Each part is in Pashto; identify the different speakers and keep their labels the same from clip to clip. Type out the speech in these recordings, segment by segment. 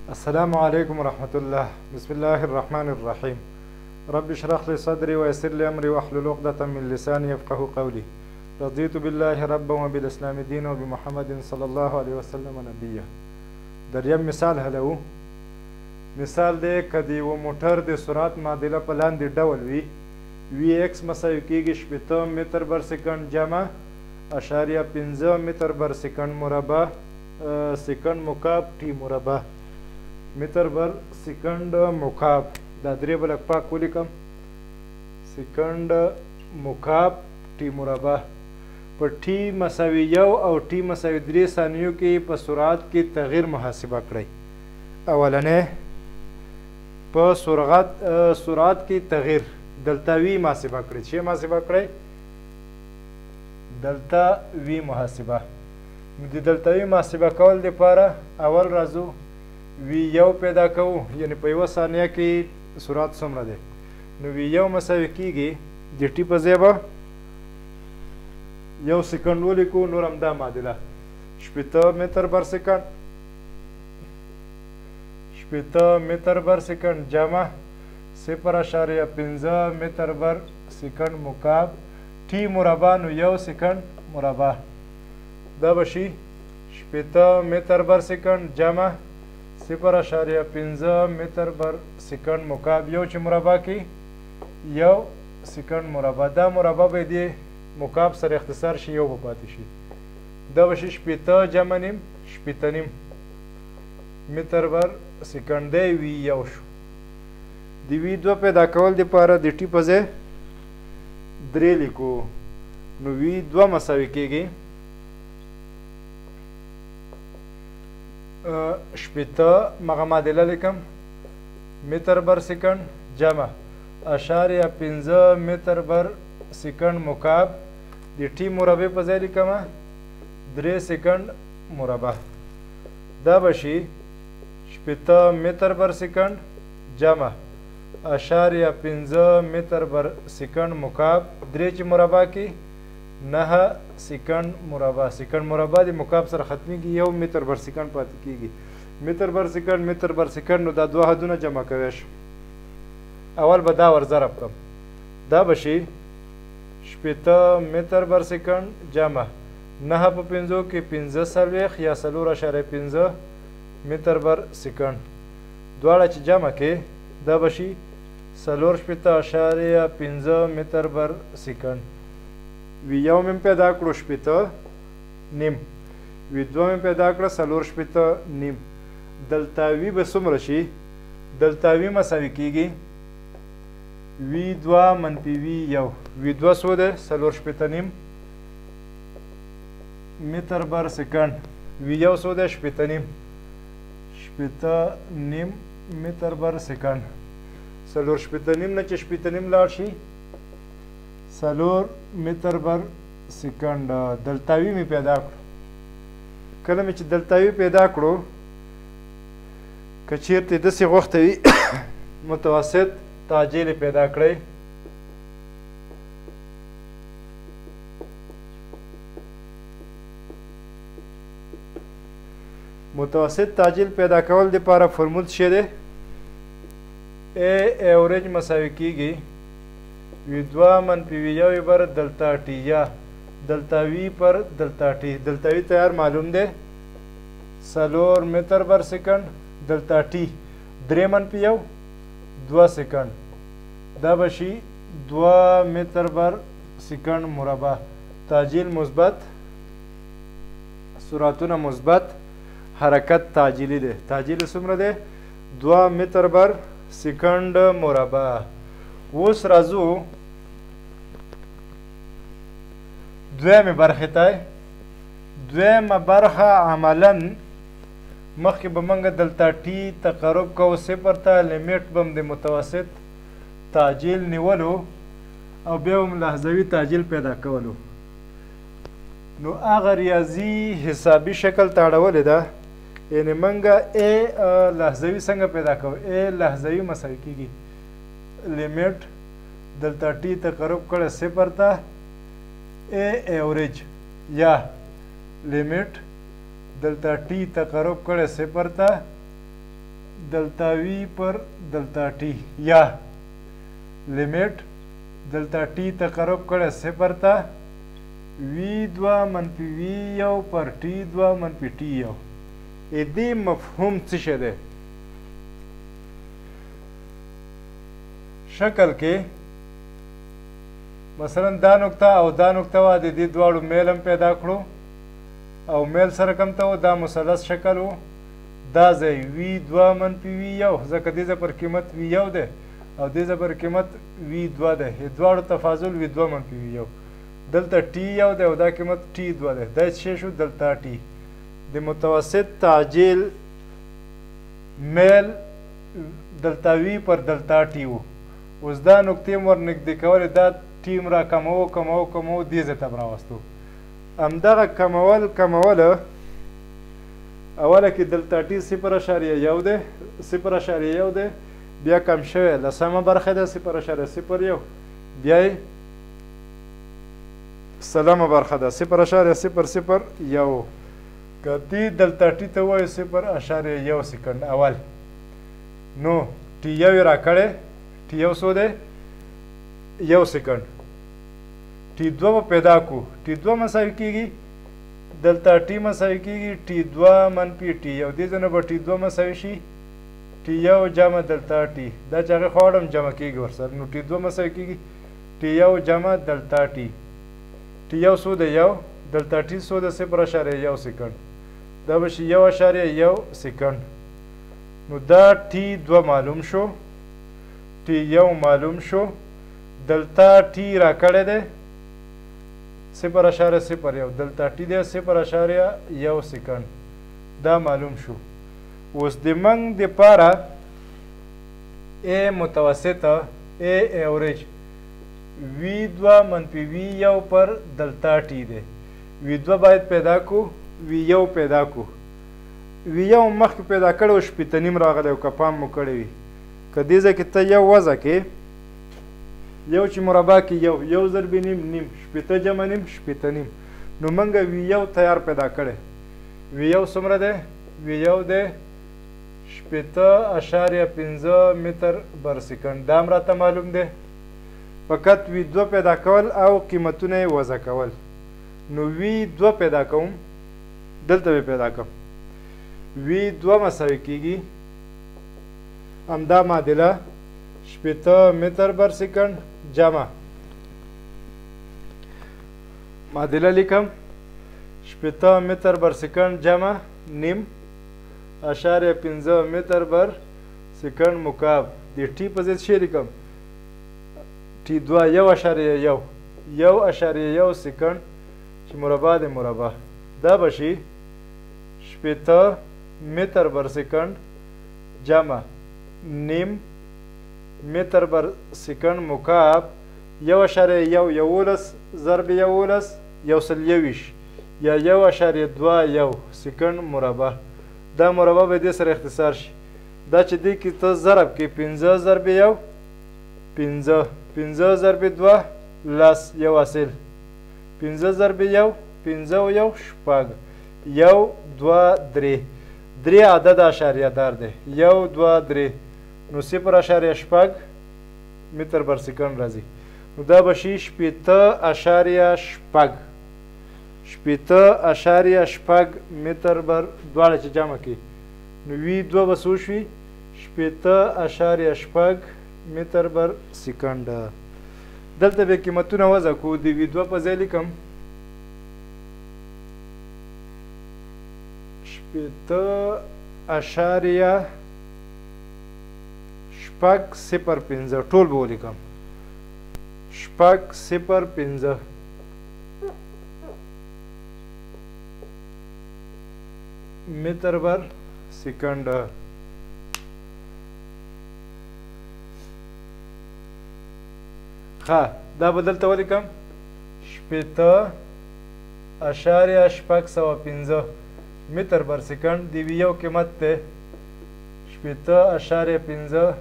Speaker 1: السلام عليكم ورحمة الله. بسم الله الرحمن الرحيم. رب اشرح لي صدري ويسر لي أمري واحلل عقدة من لساني يفقهوا قولي. رضيت بالله ربا وبالإسلام دينا وبمحمد صلى الله عليه وسلم نبيا. دریم مثال هلو مثال دی که د یو موټر د سرعت معادله په لاندې ډول وي وي ایکس مساوي کیږي 80 متر بر سکند جمع اشاریه 15 متر بر سکند مربع سکند مکعب ټي مربع متر بر سکند مکعب دا درې بلک پاک ولیکم سکند مکعب ټي مربع په ټي مساوي 1 او ټي مساوي 3 ثانیو کې په سرعت کې تغییر محاسبه کړئ. اولنې په سرعت کې تغییر دلتا وی محاسبه کړئ. چې محاسبه کړئ دلتا وی محاسبه. د دلتا وی محاسبه کول لپاره اول راځو وی یو پیدا کوو، یعنی په یوه ثانیه کې سرعت څومره دی. نو وی یو مساوي کیږي د ټي په ځای به یو سکند ولیکو، نور همدا معادله 80 متر بر سکند 80 متر بر سکند جمع 0.15 متر بر سکند مکعب ټي مربع. نو یو سکند مربع دا به شي 80 متر بر سکند جمع 0.15 متر بر سکند مکعب. یو چې مربع کې یو سکند مربع، دا مربع به دی مکعب سره اختصار شي، یو به پاتې شي. دا به شي 80 جمع نیم 80 نیم متر بر سکند دی وی یو شو. د وی دو پیدا کول دپاره د ټي په ځای 3 لیکو. نو وی 2 مساوي کیږي 80 مغه معادله لیکم متر بر سکند جمع اشاریه 15 متر بر سکند مکعب د ټي مربع په ځای لیکم 3 سکند مربع. دا به شي 80 متر بر سکند جمع اشاریه 15 متر بر سکند مکعب 3 چې مربع کې 9 سکند مربع. سکند مربع د مکعب سره ختمیږي، 1 متر بر سکند پاتې کیږي. متر بر سکند متر بر سکند، نو دا دوه حدونه جمع کوی شو. اول به دا ور ضرب کړم، دا به شي 80 متر بر سکند جمع 9 په 5 کې 45 یا 4.15 متر بر سکند. دواړه چې جمع کې دا به شي 4.15 متر بر سکند. وی یو مې پیدا کړو 80 نیم، وی دوه مې پیدا کړه 4.15 نیم. دلتا وی به څومره شي؟ دلتا وی مساوي کیږي وی 2 منفي وی یو. وی 2 څو دی؟ 4.15 نیم متر بر سکند. وی یو څو دی؟ 80 نیم 80 نیم متر بر سکند. 4.15 نیم نه چې 80 نیم لاړ شي 4 متر بر سکند. دلتاوی می پیدا کړو. کله مې چې دلتاوی پیدا کړو که چیرته داسې غوښته وي متوسط تعجیل پیدا کړئ. متوسط تعجیل پیدا کول دپاره فرمول څه دی؟ ای ایوریج مساوي کیږي وی 2 منفي وی یو بر دلتا ټي یا دلتا وی پر دلتا ټي. دلتا وی تیار معلوم دی 4 متر بر سکند دلتا ټي 3 منفي یو 2 سکند. دا به شي 2 متر بر سکند مربع. تعجیل مثبت، سرعتونه مثبت، حرکت تعجیلی دی. تعجیل څومره دی؟ 2 متر بر سکند مربع. اوس راځو دویمه برخې ته. دویمه برخه عملا مخکې به موږ دلتا ټي تقرب کوو 0 ته، لیمیټ به د متوسط تعجیل نیولو او بیا هم لحظوي تعجیل پیدا کولو. نو هغه ریاضي حسابي شکل ته اړولې ده. یعنې موږ ا لحظوي څنګه پیدا کوو؟ ا لحظوي مساوي کیږي لیمیټ دلتا ټي تقرب کړه 0 ته ا ایوریج یا لیمیټ دلتا ټي تقرب کړه 0 ته دلتا وی پر دلتا ټي یا لیمیټ دلتا ټي تقرب کړه صفر ته وی دوه منفي وی یو پر ټي دوه منفي ټي یو. دې مفهوم څه شی دی؟ شکل کې مثلا دا نقطه او دا نقطه وه، د دې دواړو میل هم پیدا کړو او میل سره کوم ته و دا مثلث شکل و. دا ځای وی دوه منفي وی یو ځکه دې ځای پر قیمت وی یو دی او دې ځای پر قیمت وی دوه دی، دواړو تفاضل وی دوه منفي وی یو. دلته ټي یو دی او دا قیمت ټي دوه دی، دا څه شو؟ دلتا ټي. د متوسط تعجیل میل دلتا وی پر دلتا ټي و. اوس دا نقطې م ور نږدې کولې، دا ټي م را کموو دې ځای ته م راوستو. همدغه کموله اوله کې دلتا ټي 0.1 دی، 0.1 دی، بیا کم شوی لسمه برخه ده 0.01، بیا یې سلمه برخه ده 0.001. که دې دلتا ټي ته وایو 0.1 سکنډ اول، نو ټي یو یې راکړی، ټي یو څو دی؟ 1 سکنډ. ټي دوه به پیدا کړو، ټي دوه مساوي کېږي دلتا ټي مساوي کېږي ټي دوه منفي ټي یو. دې ځای نه به ټي دوه مساوي شي ټي یو جمع دلتا ټي، دا چې هغې خواړه هم جمع کېږي ورسره، نو ټي دوه مساوي کېږي ټي یو جمع دلتا ټي. ټي یو څو دی؟ 1، دلتا ټي څو دی؟ 0.1 سکنډ، دا به شي 1.1 سکنډ. نو دا ټي دوه معلوم شو، ټي یو معلوم شو، دلتا ټي راکړی دی 0.01، دلتا ټي دی 0.1 سکنډ، دا معلوم شو. اوس د منګ دپاره ا متوسطه ا ایوریج وی دوه منفي وی یو پر دلتا ټي دی. وی دوه باید پیدا کو، وی یو پیدا کو. وی یو مخکې پیدا کړی و، شپېته نیم راغلی و که پام مو کړی وي. که دې ځای کې ته یو وضع کې، یو چې مربع کې یو ضرب نیم، شپېته جمع نیم 18 نو موږ وی یو تیار پیدا کړی. وی یو څومره دی؟ وی یو دی 0.15 متر بر سکنډ، دا هم راته معلوم دی. فقط وی دوه پیدا کول او قیمتونه یې وضع کول. نو وی دوه پیدا کوم، دلته به پیدا کوم. وی دوه مساوي کېږي همدا معادله 80 متر بر سکنډ جمع معادله لیکم 80 متر بر سکنډ جمع نیم 0.15 متر بر سکنډ مکعب. د ټي په ضد شی لیکم ټي دوه 1.1 سکنډ چې مربع د مربع، دا به شي 80 متر بر سکنډ جمع نیم متر بر سکنډ مکعب 1.11 ضرب 11 121 یا 1.21 سکنډ مربع. دا مربع به دې سره اختصار شي. دا چې دې کې ته ضرب کې 15 ضرب 1 15 15 ضرب 2 لس یو حاصل 15 ضرب 1 15 و 1 شپږ 1 2 3 3 عدد اشاریه دار دی 1 2 3 نو 0.8 متر بر سکنډ راځي. نو دا به شي 80.8 متر بر دواړه چې جمع کړي نو وي دوه به څو شوي 80.8 متر بر سکنډ. دلته به قیمتونه وضع کړو د وي دوه په ځای لیکم 80.050 ټول به ولیکم 0.5 متر بر سکنډ. ښه دا به دلته ولیکم 0.815 متر بر سکنډ د وي یو قیمت دی 0.5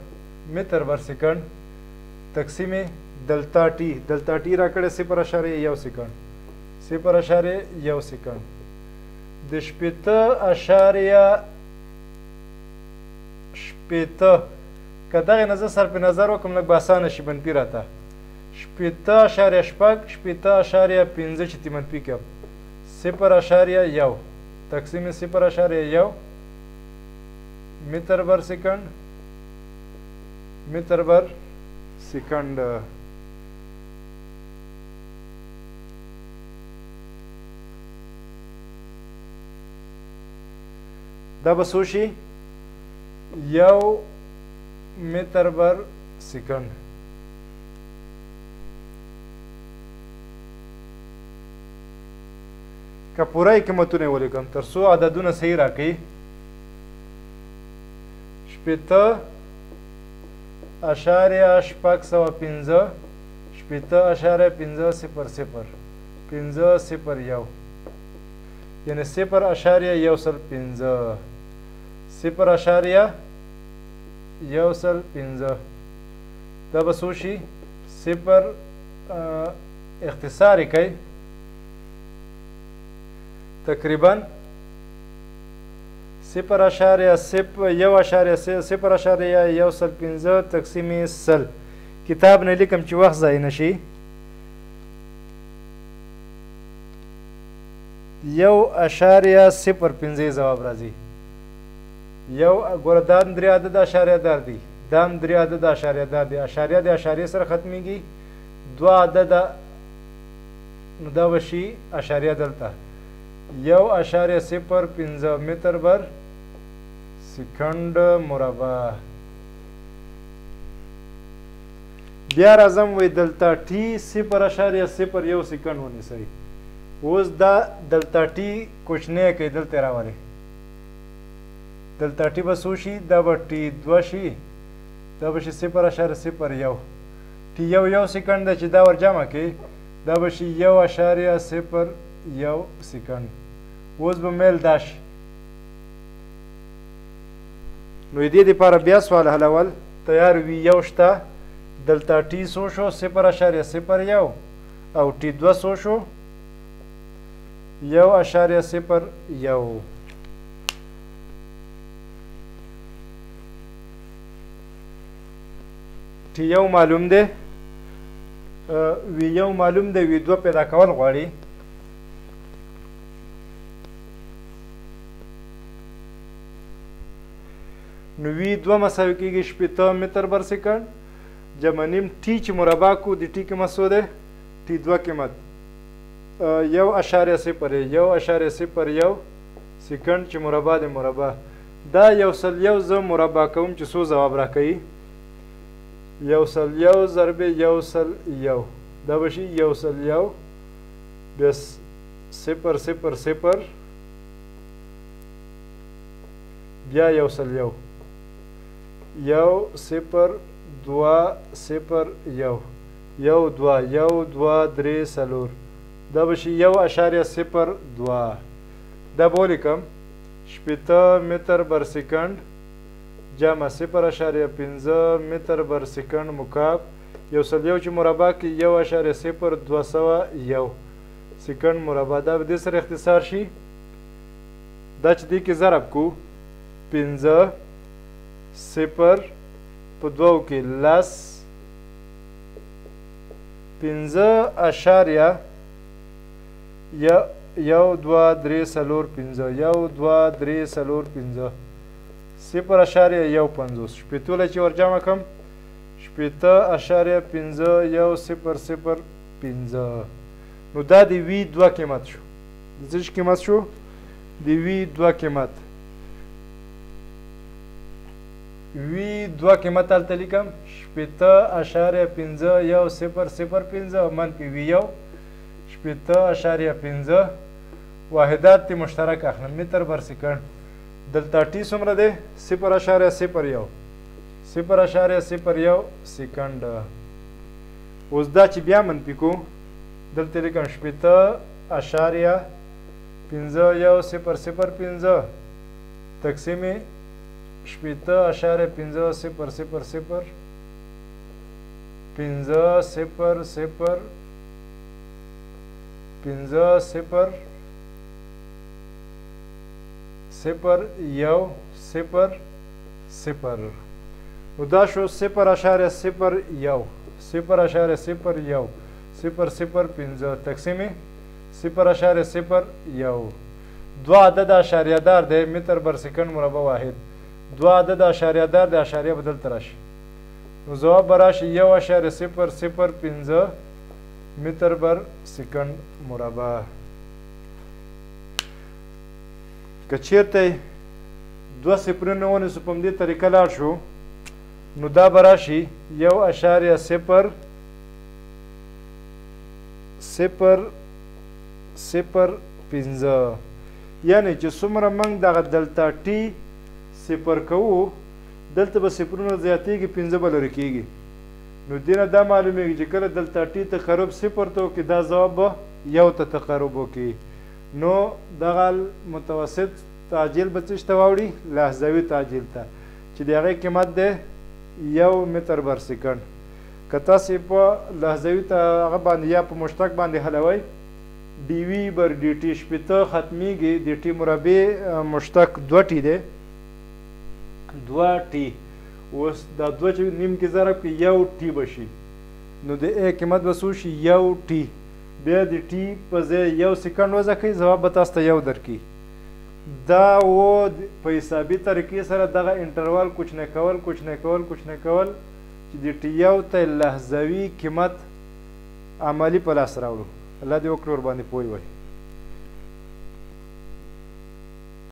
Speaker 1: متر بر سکنډ تقسیم دلتا ټي را کړی 0.1 سکنډ 0.1 سکنډ د 0.8 شپېته که دغې نه زه صرف نظر وکړم لږ به اسانه شي منفي راته 0.5 0.5 چې تی منفي کړم 0.1 تقسیم 0.1 متر بر سکند دا به څو شي 1 متر بر سکند که پوره قیمتونه یې ولیکم تر څو عددونه صحیح راکړي 0.5 یعنی 0.105 دا به څو شي صفر اختصار یې کوي تقریبا 0.105 تقسیم 100 کتاب نه لیکم چې وخت ضایع نه شي 1.05 ځواب راځي ګوره دا هم 3 عدد اشاریه دار دي دا هم 3 عدد اشاریه دار دي اشاریه د اشاریې سره ختمیږي 2 عدد نو دا به شي اشاریه دلته 1.05 متر بر سکند مربع بیا راځم وایي دلته ټي 0.01 سکند ونیسئ اوس دا دلته ټي کوچنی کوي دلته راولئ دلته ټي به څو شي دا به ټي 2 شي دا به شي 0.01 ټي یو سکند دی چې دا ور جمع کوي دا به شي 1.01 سکند اوس به میل دا شي نو د دې دپاره بیا سوال حلول تیار وي یو شته دلته ټي څو شو 0.01 او ټي 2 څو شو 1.01 ټي یو معلوم دی وي یو معلوم دی وي 2 پیدا کول غواړي نو وي 2 مساوي کېږي 0.5 متر بر سکند جمع نیم ټي چې مربع کو د ټي قیمت څو دی ټي 2 قیمت 1.01 سکند چې مربع دی مربع دا 1.1 زه مربع کوم چې څو ځواب راکوي 1.1 ضرب 1.1 دا به شي 1.1 بیا 0.00 بیا 1.1 1.2 دا به شي 1.02 دا به ولیکم 0.5 متر بر سکند جمع 0.5 متر بر سکند مکعب 1.1 چې مربع کړي 1.0201 سکند مربع دا به دې سره اختصار شي دا چې دې کې ضرب کو 15 0 په 2 کې لس 15.1 2 3 4 5 1 2 3 4 5 0.15 شپېتو له چې ور جمع کړم 0.5 نو دا د وي 2 قیمت شو د څه قیمت شو د وي 2 قیمت وي 2 قیمت هلته لیکم 0.5 منفي وي 0.5 واحدات تی مشترک اخلم متر بر سکند دلته ټي څومره دی 0.01 سکند اوس دا چې بیا منفي کو دلته لیکم 0.51 تقسیم 0.50 0.1 صفر. نو دا شو 0.01 0.01 0.05 تقسیم 0.01 دو عدد اشاریه دار دی متر بر سکند مربع واحد دو عدد اشاریه دار دی اشاریه بدل تراشي نو جواب براشي 1.005 متر بر سکند مربع. که چیرته دوه صفرونه ونیسو په همدې طریقه لاړ شو نو دا به راشي 1.000 0.05 یعنې چې څومره موږ دغه دلتا ټي صفر کوو دلته به صفرونه زیاتېږي 5 به لرې کېږي نو دې نه دا معلومیږي چې کله دلتا ټي تقرب صفر ته وکړي دا ځواب به 1 ته تقرب وکړي نو دغه متوسط تعجیل به څه ته واوړي لحظوي تعجیل ته چې د هغې قیمت دی 1 متر بر سکند. که تاسې په لحظوي هغه باندې یا په مشتق باندې حلوئ ډي وي بر ډي ټي شپېته ختمیږي د ټي مربع مشتق 2 ټي دی 2 ټي اوس دا 2 چې نیم کې ضرب کړي 1 ټي به شي نو د ا قیمت به څو شي 1 ټي بیا د ټي په ځای 1 سکند وضع کوي ځواب به تاسو ته 1 درکړي. دا و په حسابي طریقې سره دغه انټروال کوچنی کول چې د ټي 1 ته لحظوي قیمت عملي په لاس راوړو. الله دې وکړي ورباندې پوه وي.